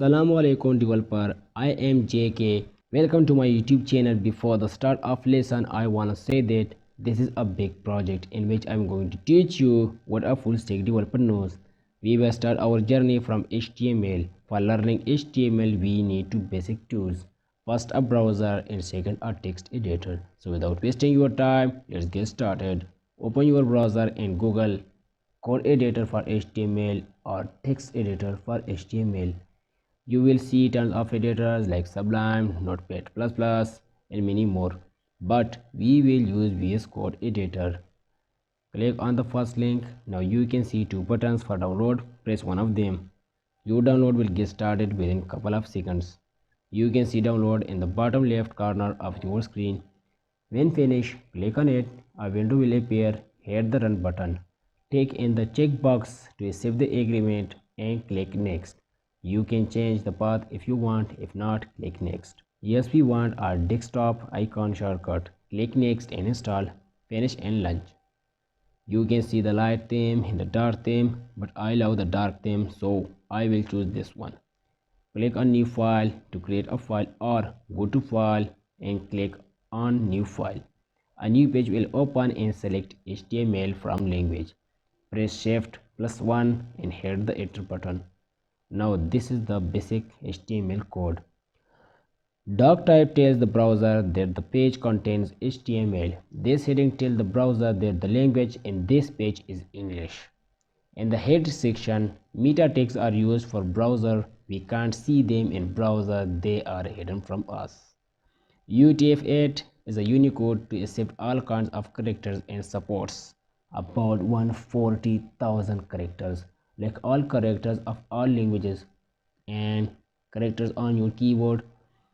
Assalamu alaikum developer, I am JK. Welcome to my YouTube channel. Before the start of lesson, I wanna say that this is a big project in which I'm going to teach you what a full stack developer knows. We will start our journey from HTML. For learning HTML, we need two basic tools. First a browser and second a text editor. So without wasting your time, let's get started. Open your browser and Google code editor for HTML or text editor for HTML. You will see tons of editors like Sublime, Notepad++, and many more. But we will use VS Code editor. Click on the first link. Now you can see two buttons for download. Press one of them. Your download will get started within couple of seconds. You can see download in the bottom left corner of your screen. When finished, click on it. A window will appear. Hit the run button. Take in the checkbox to accept the agreement and click next. You can change the path if you want. If not, click next. Yes, we want our desktop icon shortcut. Click next and install. Finish and launch. You can see the light theme and the dark theme, but I love the dark theme, so I will choose this one. Click on new file to create a file, or go to file and click on new file. A new page will open and select HTML from language. Press Shift+1 and hit the enter button. Now this is the basic HTML code. Doc type tells the browser that the page contains HTML. This heading tells the browser that the language in this page is English. In the head section, meta tags are used for browser. We can't see them in browser, they are hidden from us. UTF-8 is a Unicode to accept all kinds of characters and supports about 140,000 characters, like all characters of all languages and characters on your keyboard.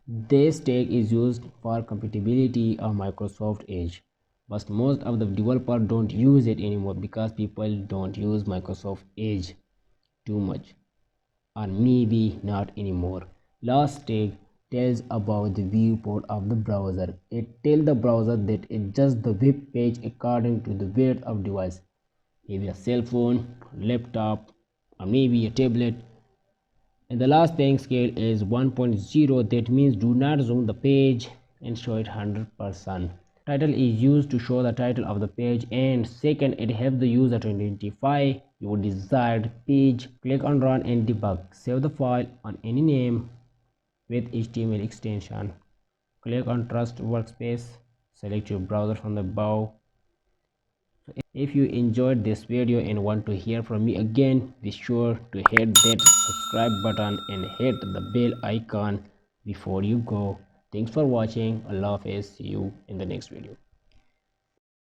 This tag is used for compatibility of Microsoft Edge, but most of the developers don't use it anymore because people don't use Microsoft Edge too much, or maybe not anymore. Last tag tells about the viewport of the browser. It tells the browser that it adjusts the web page according to the width of device. Maybe a cell phone, laptop, or maybe a tablet. And the last thing scale is 1.0. That means do not zoom the page and show it 100%. Title is used to show the title of the page, and second, it helps the user to identify your desired page. Click on run and debug. Save the file on any name with HTML extension. Click on trust workspace. Select your browser from the above. If you enjoyed this video and want to hear from me again, be sure to hit that subscribe button and hit the bell icon before you go. Thanks for watching. Allah Hafiz. See you in the next video.